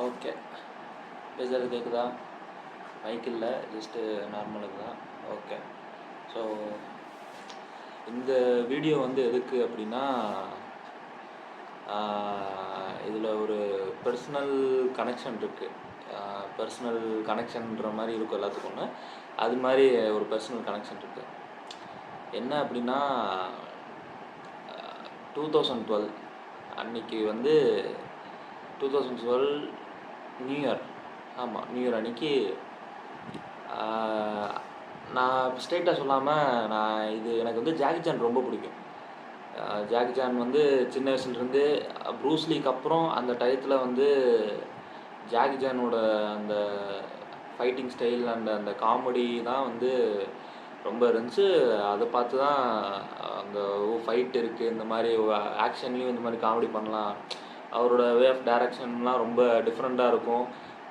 Okay. பேசுறது கேட்குதா? Mic இல்லை, ஜஸ்ட்டு நார்மலுக்கு தான். ஓகே. ஸோ இந்த வீடியோ வந்து எதுக்கு அப்படின்னா, இதில் ஒரு பர்சனல் கனெக்ஷன் இருக்குது. பர்சனல் கனெக்ஷன்ற மாதிரி இருக்கும் எல்லாத்துக்கும் ஒன்று. அது மாதிரி ஒரு பர்சனல் கனெக்ஷன் இருக்குது. என்ன அப்படின்னா, 2012 அன்றைக்கி வந்து 2012 நியூ இயர். ஆமாம், நியூ இயர் அன்றைக்கி நான் ஸ்ட்ரெயிட்டாக சொல்லாமல், இது எனக்கு வந்து ஜாக்கி சான் ரொம்ப பிடிக்கும். ஜாக்கி சான் வந்து சின்ன வயசுலேருந்து ப்ரூஸ்லிக்கு அப்புறம் அந்த டயத்தில் வந்து ஜாக்கி சானோட அந்த ஃபைட்டிங் ஸ்டைல் அண்ட் அந்த காமெடி தான் வந்து ரொம்ப இருந்துச்சு. அதை பார்த்து தான் அந்த ஃபைட் இருக்குது, இந்த மாதிரி ஆக்ஷன்லேயும் இந்த மாதிரி காமெடி பண்ணலாம், அவரோட வே ஆஃப் டைரக்ஷன்லாம் ரொம்ப டிஃப்ரெண்ட்டாக இருக்கும்,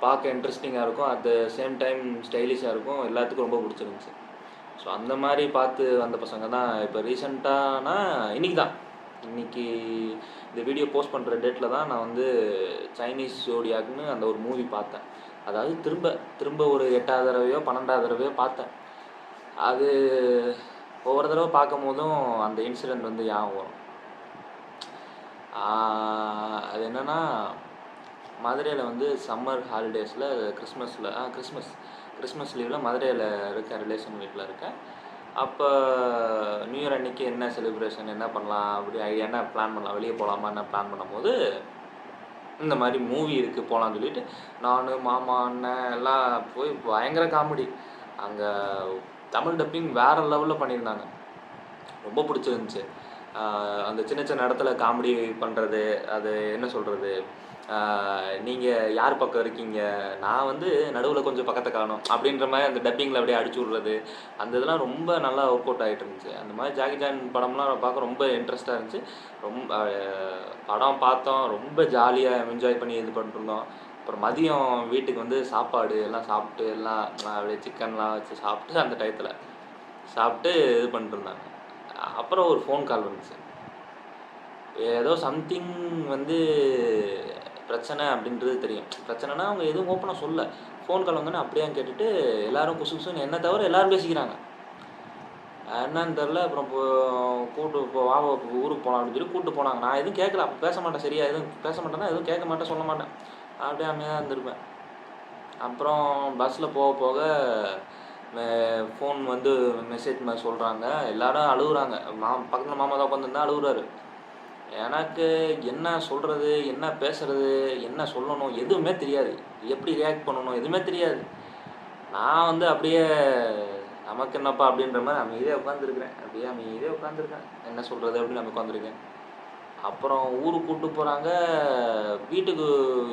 பார்க்க இன்ட்ரெஸ்டிங்காக இருக்கும், அட் த சேம் டைம் ஸ்டைலிஷாக இருக்கும், எல்லாத்துக்கும் ரொம்ப பிடிச்சிருந்துச்சு. ஸோ அந்த மாதிரி பார்த்து வந்த பசங்க தான் இப்போ ரீசெண்டானா இன்றைக்கி இந்த வீடியோ போஸ்ட் பண்ணுற டேட்டில் தான் நான் வந்து சைனீஸ் ஜோடியாக்னு அந்த ஒரு மூவி பார்த்தேன். அதாவது திரும்ப ஒரு 8வது தடவையோ 12வது தடவையோ பார்த்தேன். அது ஒவ்வொரு தடவை பார்க்கும் போதும் அந்த இன்சிடெண்ட் வந்து ஞாபகம் வரும். அது என்னென்னா, மதுரையில் வந்து சம்மர் ஹாலிடேஸில் கிறிஸ்மஸ் லீவில் மதுரையில் இருக்கேன், ரிலேஷன் வீட்டில் இருக்கேன். அப்போ நியூ இயர் அன்றைக்கி என்ன செலிப்ரேஷன், என்ன பண்ணலாம், அப்படி என்ன பிளான் பண்ணலாம், வெளியே போகலாமா என்ன பிளான் பண்ணும்போது, இந்த மாதிரி மூவி இருக்குது போகலான்னு சொல்லிட்டு நான், மாமா, அண்ணன் எல்லாம் போய் பயங்கர காமெடி. அங்கே தமிழ் டப்பிங் வேறு லெவலில் பண்ணியிருந்தாங்க, ரொம்ப பிடிச்சிருந்துச்சி. அந்த சின்ன சின்ன இடத்துல காமெடி பண்ணுறது, அது என்ன சொல்கிறது, நீங்கள் யார் பக்கம் இருக்கீங்க, நான் வந்து நடுவில் கொஞ்சம் பக்கத்தை காணும் அப்படின்ற மாதிரி அந்த டப்பிங்கில் அப்படியே அடிச்சு விட்றது, அந்த இதெல்லாம் ரொம்ப நல்லா ஒர்க் அவுட் ஆகிட்டு இருந்துச்சு. அந்த மாதிரி ஜாக்கி சான் படம்லாம் பார்க்க ரொம்ப இன்ட்ரெஸ்ட்டாக இருந்துச்சு. ரொம்ப படம் பார்த்தோம், ரொம்ப ஜாலியாக என்ஜாய் பண்ணி இது பண்ணிருந்தோம். அப்புறம் மதியம் வீட்டுக்கு வந்து சாப்பாடு எல்லாம் சாப்பிட்டு, எல்லாம் அப்படியே சிக்கன்லாம் வச்சு சாப்பிட்டு அந்த டயத்தில் சாப்பிட்டு இது பண்ணிட்டுருந்தாங்க. அப்புறம் ஒரு ஃபோன் கால் வந்துச்சு. ஏதோ சம்திங் வந்து பிரச்சனை அப்படின்றது தெரியும். பிரச்சனைனா அவங்க எதுவும் ஓப்பனாக சொல்ல, ஃபோன் கால் வந்தோன்னே அப்படியே கேட்டுட்டு எல்லோரும் குசு குசுன்னு என்ன தவிர எல்லோரும் பேசிக்கிறாங்க. என்னன்னு தெரில. அப்புறம் ஊருக்கு போகலாம் அப்படின்னு சொல்லி கூப்பிட்டு போனாங்க. நான் எதுவும் கேட்கல, அப்போ பேச மாட்டேன், சரியா எதுவும் பேச மாட்டேன்னா எதுவும் கேட்க மாட்டேன், சொல்ல மாட்டேன், அப்படியே அமைதியாக இருந்திருப்பேன். அப்புறம் பஸ்ஸில் போக ஃபோன் வந்து மெசேஜ் மாதிரி சொல்கிறாங்க, எல்லோரும் அழுகுறாங்க. பக்கத்தில் மாமா தான் உட்காந்துருந்தா அழுகுறாரு. எனக்கு என்ன சொல்கிறது, என்ன பேசுகிறது, என்ன சொல்லணும் எதுவுமே தெரியாது, எப்படி ரியாக்ட் பண்ணணும் எதுவுமே தெரியாது. நான் வந்து அப்படியே நமக்கு என்னப்பா அப்படின்ற மாதிரி அமைதியாக உட்காந்துருக்கேன். என்ன சொல்கிறது அப்படின்னு நம்ம உட்காந்துருக்கேன். அப்புறம் ஊருக்கு கூப்பிட்டு போகிறாங்க. வீட்டுக்கு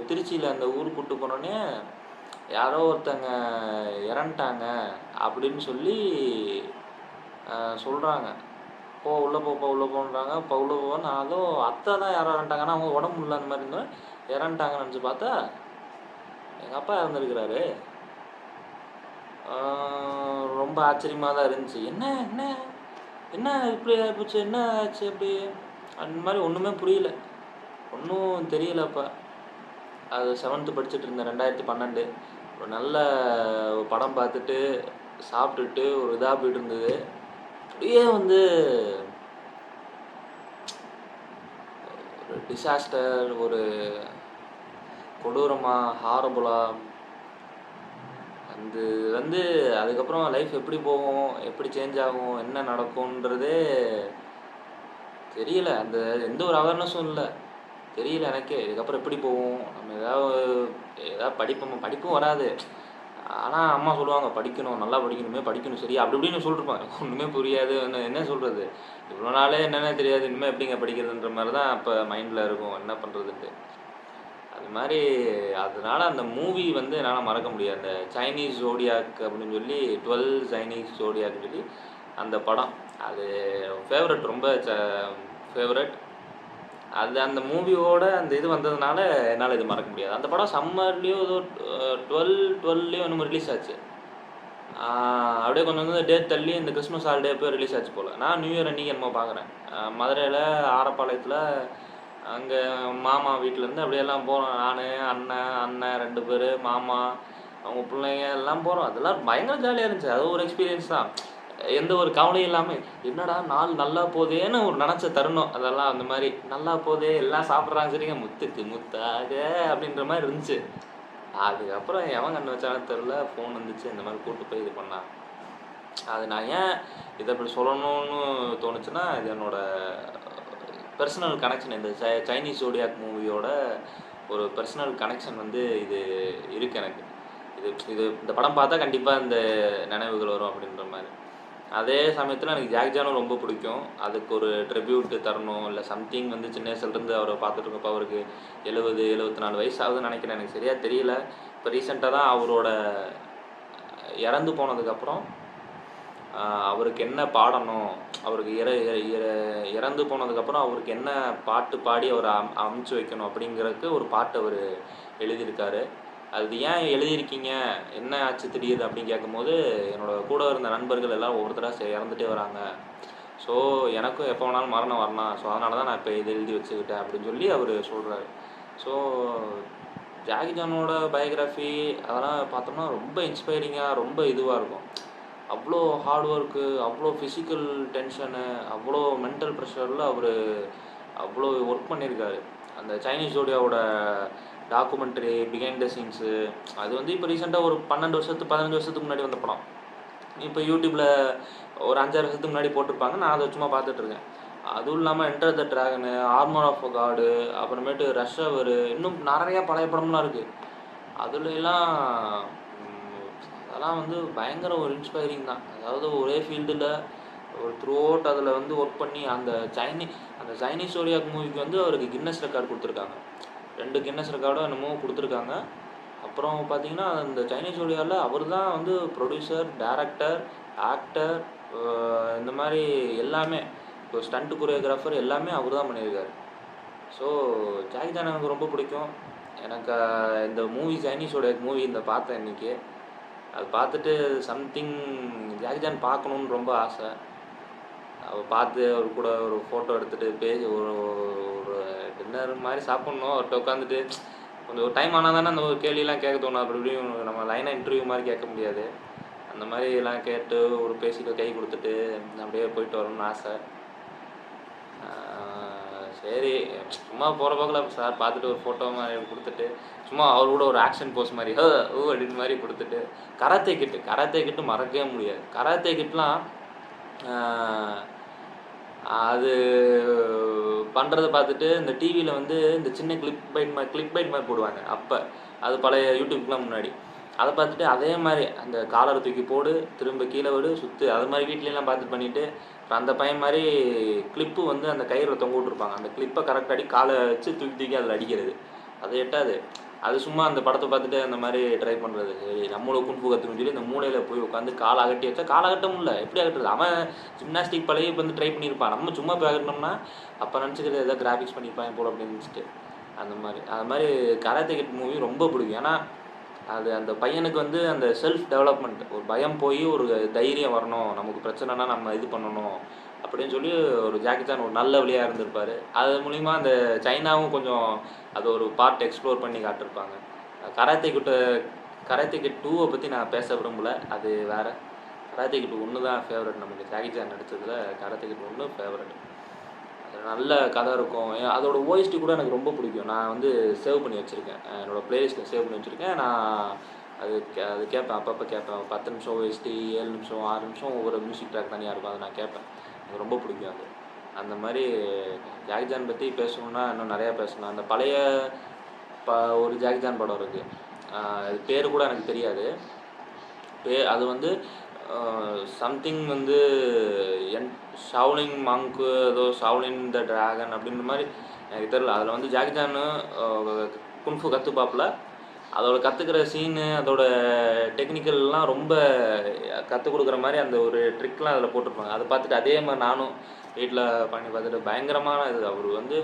திருச்சியில் அந்த ஊருக்கு கூப்பிட்டு போனோடனே யாரோ ஒருத்தங்க இறந்துட்டாங்க அப்படின்னு சொல்லி சொல்கிறாங்க. உள்ளே போன்றாங்க. உள்ளே போவேன். அதுவும் அத்தை தான் யாரோ இறந்துட்டாங்கன்னா, அவங்க உடம்பு முடியல அந்த மாதிரி இருந்தால் இறந்துட்டாங்கன்னு நினச்சி பார்த்தா எங்கள் அப்பா இறந்துருக்கிறாரு. ரொம்ப ஆச்சரியமாக தான் இருந்துச்சு. என்ன இப்படி ஆகிப்போச்சு, என்ன ஆச்சு அப்படி அந்த மாதிரி ஒன்றுமே புரியல, ஒன்றும் தெரியல. அப்போ அது 7th படிச்சுட்டு இருந்தேன், 2012. ஒரு நல்ல படம் பார்த்துட்டு சாப்பிட்டுட்டு ஒரு இதாக போய்ட்டு இருந்தது. அப்படியே வந்து ஒரு டிசாஸ்டர், ஒரு கொடூரமாக, ஹாரபுளாக வந்து அதுக்கப்புறம் லைஃப் எப்படி போகும், எப்படி சேஞ்ச் ஆகும், என்ன நடக்கும்ன்றதே தெரியல. அந்த எந்த ஒரு அவேர்னஸும் இல்லை, தெரியல எனக்கே இதுக்கப்புறம் எப்படி போகும். நம்ம ஏதாவது படிப்பும் வராது. ஆனால் அம்மா சொல்லுவாங்க, படிக்கணும், நல்லா படிக்கணும் சரியா அப்படி இப்படின்னு சொல்லிருப்பாங்க. ஒன்றுமே புரியாது, என்ன சொல்கிறது, இவ்வளோ நாளே என்னென்ன தெரியாது, இனிமேல் எப்படிங்க படிக்கிறதுன்ற மாதிரி தான் அப்போ மைண்டில் இருக்கும், என்ன பண்ணுறதுன்ட்டு. அது மாதிரி அதனால் அந்த மூவி வந்து என்னால் மறக்க முடியாது. அந்த சைனீஸ் ஜோடியாக் அப்படின்னு சொல்லி 12 சைனீஸ் ஜோடியாக்னு சொல்லி அந்த படம், அது ஃபேவரட், ரொம்ப ஃபேவரட். அது அந்த மூவியோட அந்த இது வந்ததுனால என்னால் இது மறக்க முடியாது. அந்த படம் சம்மர்லேயும் ஏதோ 12 என்னமோ ரிலீஸ் ஆச்சு. அப்படியே கொஞ்சம் வந்து டேட் தள்ளி இந்த கிறிஸ்மஸ் ஹாலிடே போய் ரிலீஸ் ஆச்சு போல். நான் நியூ இயர் அன்றைக்கி என்னமோ பார்க்குறேன். மதுரையில் ஆரப்பாளையத்தில் அங்கே மாமா வீட்டிலேருந்து அப்படியெல்லாம் போனோம். நான், அண்ணன் 2 பேர், மாமா, அவங்க பிள்ளைங்க எல்லாம் போகிறோம். அதெல்லாம் பயங்கர ஜாலியாக இருந்துச்சு. அது ஒரு எக்ஸ்பீரியன்ஸ் தான். எந்த ஒரு கவலையும் இல்லாமல் என்னடா நாள் நல்லா போதேன்னு ஒரு நினச்ச தருணம். அதெல்லாம் அந்த மாதிரி நல்லா போதே, எல்லாம் சாப்பிட்றாங்க சரிங்க, முத்துக்கு முத்தாக அப்படின்ற மாதிரி இருந்துச்சு. அதுக்கப்புறம் எவன் கண்ணு வச்சாலும் தெரில, ஃபோன் வந்துச்சு, இந்த மாதிரி கூப்பிட்டு போய் இது பண்ணான். அது நான் ஏன் இதை அப்படி சொல்லணும்னு தோணுச்சுன்னா, இது என்னோட பர்சனல் கனெக்ஷன். இந்த சைனீஸ் ஜோடியாக் மூவியோட ஒரு பர்சனல் கனெக்ஷன் வந்து இது இருக்குது எனக்கு. இந்த படம் பார்த்தா கண்டிப்பாக இந்த நினைவுகள் வரும் அப்படின்ற மாதிரி. அதே சமயத்தில் எனக்கு ஜாக்கி சானும் ரொம்ப பிடிக்கும். அதுக்கு ஒரு ட்ரிபியூட் தரணும், இல்லை சம்திங் வந்து சின்ன வயசுலேருந்து அவரை பார்த்துட்டு இருக்கப்போ அவருக்கு 74 வயசு ஆகுதுன்னு நினைக்கிறேன், எனக்கு சரியாக தெரியல. இப்போ ரீசெண்டாக தான் அவரோட இறந்து போனதுக்கப்புறம் அவருக்கு என்ன பாடணும், அவருக்கு இறந்து போனதுக்கப்புறம் அவருக்கு என்ன பாட்டு பாடி அவரை அமுச்சு வைக்கணும் அப்படிங்கிறதுக்கு ஒரு பாட்டு அவர் எழுதியிருக்காரு. அது ஏன் எழுதியிருக்கீங்க, என்ன ஆச்சு திடீர்னு அப்படின்னு கேட்கும்போது, என்னோடய கூட இருந்த நண்பர்கள் எல்லாம் ஒவ்வொருத்தராக இறந்துட்டே வராங்க. ஸோ எனக்கும் எப்போ வேணாலும் மரணம் வரலாம், ஸோ அதனால தான் நான் இப்போ இது எழுதி வச்சுக்கிட்டேன் அப்படின்னு சொல்லி அவர் சொல்கிறாரு. ஸோ ஜாக்கி சானோட பயோகிராஃபி அதெல்லாம் பார்த்தோம்னா ரொம்ப இன்ஸ்பைரிங்காக, ரொம்ப இதுவாக இருக்கும். அவ்வளோ ஹார்ட் ஒர்க்கு, அவ்வளோ ஃபிசிக்கல் டென்ஷனு, அவ்வளோ மென்டல் ப்ரெஷரில் அவர் அவ்வளோ ஒர்க் பண்ணியிருக்காரு. அந்த சைனீஸ் ஜோடியாவோட டாக்குமெண்ட்ரி, பிஹைண்ட் த சீன்ஸு, அது வந்து இப்போ ரீசெண்டாக ஒரு 15 வருஷத்துக்கு முன்னாடி வந்த படம். இப்போ யூடியூப்பில் ஒரு 5-6 வருஷத்துக்கு முன்னாடி போட்டிருப்பாங்க, நான் அதை சும்மா பார்த்துட்ருக்கேன். அதுவும் இல்லாமல் enter the dragon, armour of god, அப்புறமேட்டு ரஷ் அவர், இன்னும் நிறையா பழைய படம்லாம் இருக்குது. அதுலலாம் அதெல்லாம் வந்து பயங்கர ஒரு இன்ஸ்பைரிங் தான். அதாவது ஒரே ஃபீல்டில் ஒரு த்ரூ அவுட் அதில் வந்து ஒர்க் பண்ணி அந்த சைனீஸ் ஜோடியாக் மூவிக்கு வந்து அவருக்கு கின்னஸ் ரெக்கார்டு கொடுத்துருக்காங்க. 2 கின்னஸ் ரெக்கார்டும் என்னமோ கொடுத்துருக்காங்க. அப்புறம் பார்த்தீங்கன்னா அந்த சைனீஸ் ஜோடியாவில் அவர் தான் வந்து ப்ரொடியூசர், டைரக்டர், ஆக்டர், இந்த மாதிரி எல்லாமே, இப்போ ஸ்டண்ட் கொரியோகிராஃபர் எல்லாமே அவர் தான் பண்ணியிருக்காரு. ஸோ ஜாக்கி சான் எனக்கு ரொம்ப பிடிக்கும். எனக்கு இந்த மூவி சைனீஸ் ஜோடியாக் மூவி இந்த பார்த்தேன் இன்றைக்கி. அது பார்த்துட்டு சம்திங் ஜாக்கி சான் பார்க்கணுன்னு ரொம்ப ஆசை. அவர் பார்த்து அவர் கூட ஒரு ஃபோட்டோ எடுத்துகிட்டு பேசி ஒரு டின்னர் மாதிரி சாப்பிட்ணும். அவர்கிட்ட உட்காந்துட்டு கொஞ்சம் ஒரு டைம் ஆனால் தானே அந்த ஒரு கேள்வியெலாம் கேட்க தோணும். அப்படி இப்படியும் நம்ம லைனாக இன்டர்வியூ மாதிரி கேட்க முடியாது. அந்த மாதிரிலாம் கேட்டு ஒரு பேசிட்டு கை கொடுத்துட்டு அப்படியே போயிட்டு வரணும்னு ஆசை. சரி, சும்மா போகிற போக்கில் சார் பார்த்துட்டு ஒரு ஃபோட்டோ மாதிரி கொடுத்துட்டு சும்மா அவர் கூட ஒரு ஆக்ஷன் போஸ் மாதிரி அப்படின்னு மாதிரி கொடுத்துட்டு, கராத்தே கிட்டு மறக்கவே முடியாது. கராத்தே கிட்லாம் அது பண்ணுறதை பார்த்துட்டு இந்த டிவியில் வந்து இந்த சின்ன கிளிப் பைட் மாதிரி போடுவாங்க. அப்போ அது பழைய யூடியூப்க்குலாம் முன்னாடி அதை பார்த்துட்டு அதே மாதிரி அந்த காலரை தூக்கி போடு, திரும்ப கீழே விடு, சுற்று, அது மாதிரி வீட்லலாம் பார்த்துட்டு பண்ணிவிட்டு, அந்த பையன் மாதிரி கிளிப்பு வந்து அந்த கயிறில் தொங்க விட்ருப்பாங்க. அந்த கிளிப்பை கரெக்டாக அடி காலை வச்சு தூக்கி அதில் அடிக்கிறது. அது எட்டாது. அது சும்மா அந்த படத்தை பார்த்துட்டு அந்த மாதிரி ட்ரை பண்ணுறது. சரி நம்மளும் குன்பு கற்றுக்கணும்னு சொல்லி இந்த மூளையில் போய் உட்காந்து காலை அகட்டி வச்சா காலை அகட்ட முடியல. எப்படி அகட்டுறது? அவன் ஜிம்னாஸ்டிக் பழைய வந்து ட்ரை பண்ணியிருப்பான். நம்ம சும்மா போய் அகட்டினோம்னா அப்போ நினச்சிக்கிறது எதாவது கிராஃபிக்ஸ் பண்ணியிருப்பான் போல் அப்படின்னு நினச்சிட்டு அது மாதிரி கராத்தே கிட் மூவி ரொம்ப பிடிக்கும். ஏன்னா அது அந்த பையனுக்கு வந்து அந்த செல்ஃப் டெவலப்மெண்ட், ஒரு பயம் போய் ஒரு தைரியம் வரணும், நமக்கு பிரச்சனைனா நம்ம இது பண்ணணும் அப்படின்னு சொல்லி ஒரு ஜாக்கி சான் ஒரு நல்ல வழியாக இருந்திருப்பார். அது மூலிமா அந்த சைனாவும் கொஞ்சம் அது ஒரு பார்ட் எக்ஸ்ப்ளோர் பண்ணி காட்டிருப்பாங்க. கராத்தே கிட் 2 பற்றி நான் பேச விரும்பலை, அது வேறு. கராத்தே கிட் 1 தான் ஃபேவரட். நமக்கு ஜாக்கி சான் நடித்ததில் கராத்தே கிட் 1 ஃபேவரட். நல்ல கதை இருக்கும். அதோட ஓஎஸ்டி கூட எனக்கு ரொம்ப பிடிக்கும். நான் வந்து சேவ் பண்ணி வச்சுருக்கேன், என்னோடய ப்ளேலிஸ்ட்டில் சேவ் பண்ணி வச்சுருக்கேன். நான் அது கேட்பேன், அப்பப்போ கேட்பேன். 10 நிமிஷம் ஓஎஸ்டி, 7 நிமிஷம், 6 நிமிஷம் ஒவ்வொரு மியூசிக் ட்ராக் தனியாக இருக்கும், அதை நான் கேட்பேன். எனக்கு ரொம்ப பிடிக்கும் அது. அந்த மாதிரி ஜாக்கி சான் பற்றி பேசணுன்னா இன்னும் நிறையா பேசணும். அந்த பழைய ஒரு ஜாக்கி சான் படம் இருக்குது, அது பேர் கூட எனக்கு தெரியாது. அது வந்து சம்திங் வந்து ஷாவ்லின் மாங்க்கு ஏதோ ஷாவ்லின் த ட்ராகன் அப்படின்ற மாதிரி எனக்கு தெரியல. அதில் வந்து ஜாக்கி சான் குன்ஃபு கற்றுப்பாப்பில். அதோட கற்றுக்கிற சீனு, அதோட டெக்னிக்கல்லாம் ரொம்ப கற்றுக் கொடுக்குற மாதிரி அந்த ஒரு ட்ரிக்லாம் அதில் போட்டிருப்பாங்க. அதை பார்த்துட்டு அதே மாதிரி நானும் வீட்டில் பண்ணி பார்த்துட்டு பயங்கரமான இது. அவர் வந்து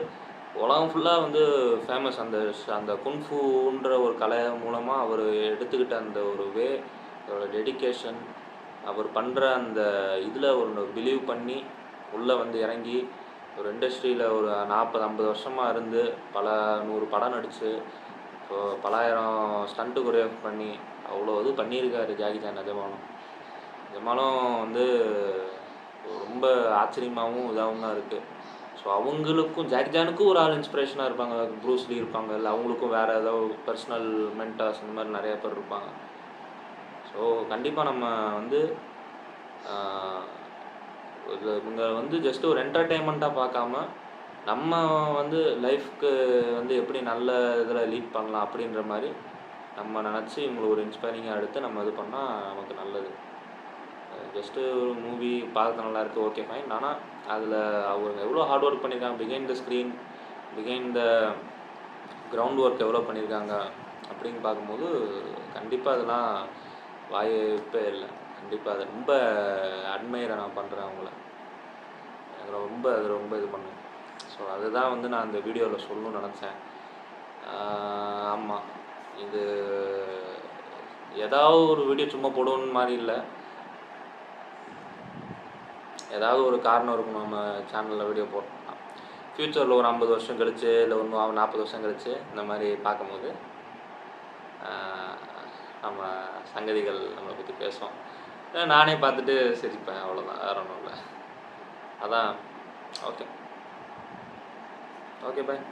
உலகம் ஃபுல்லாக வந்து ஃபேமஸ். அந்த குன்ஃபுன்ற ஒரு கலை மூலமாக அவர் எடுத்துக்கிட்ட அந்த ஒரு அதோட டெடிக்கேஷன், அவர் பண்ணுற அந்த இதில் ஒரு பிலீவ் பண்ணி உள்ளே வந்து இறங்கி ஒரு இண்டஸ்ட்ரியில் ஒரு 40-50 வருஷமாக இருந்து பல 100 படம் நடித்து ஸோ பலாயிரம் ஸ்டண்ட்டு கொரியோகிராஃப் பண்ணி அவ்வளோ இது பண்ணியிருக்காரு ஜாக்கி சான். நிஜமாலும் வந்து ரொம்ப ஆச்சரியமாகவும் இதாகவும் தான் இருக்குது. ஸோ அவங்களுக்கும் ஜாக்கி சானுக்கும் ஒரு ஆள் இன்ஸ்பிரேஷனாக இருப்பாங்க, ப்ரூஸ் லீ இருப்பாங்க, இல்லை அவங்களுக்கும் வேறு ஏதாவது பர்சனல் மென்டார்ஸ் இந்த மாதிரி நிறைய பேர் இருப்பாங்க. ஸோ கண்டிப்பாக நம்ம வந்து இவங்க வந்து ஜஸ்ட் ஒரு என்டர்டெயின்மெண்ட்டாக பார்க்காம நம்ம வந்து லைஃப்க்கு வந்து எப்படி நல்ல இதில் லீட் பண்ணலாம் அப்படின்ற மாதிரி நம்ம நினச்சி இவங்களை ஒரு இன்ஸ்பைரிங்காக எடுத்து நம்ம இது பண்ணால் நமக்கு நல்லது. ஜஸ்ட்டு ஒரு மூவி பார்க்க நல்லா இருக்குது, ஓகே ஃபைன். ஆனால் அதில் அவங்க எவ்வளோ ஹார்ட் ஒர்க் பண்ணியிருக்காங்க, behind the screen, behind the ground work எவ்வளோ பண்ணியிருக்காங்க அப்படின்னு பார்க்கும்போது கண்டிப்பாக அதெல்லாம் வாய்ப்பே இல்லை. கண்டிப்பாக அதை ரொம்ப அட்மையரை நான் பண்ணுறேன் அவங்கள. எனக்கு ரொம்ப இது பண்ணேன். ஸோ அதுதான் வந்து நான் இந்த வீடியோவில் சொல்லணும்னு நினச்சேன். ஆமாம், இது ஏதாவது ஒரு வீடியோ சும்மா போடணுன்னு மாதிரி இல்லை, ஏதாவது ஒரு காரணம் இருக்கும் நம்ம சேனலில் வீடியோ போட்டோம்னா. ஃப்யூச்சரில் ஒரு 50 வருஷம் கழிச்சு, இல்லை ஒரு 40 வருஷம் கழிச்சு இந்த மாதிரி பார்க்கும்போது நம்ம சங்கதிகள் நம்மளை பற்றி பேசுவோம். நானே பார்த்துட்டு சிரிப்பேன், அவ்வளோதான், வேறு ஒன்றும் இல்லை. அதான். Okay bye.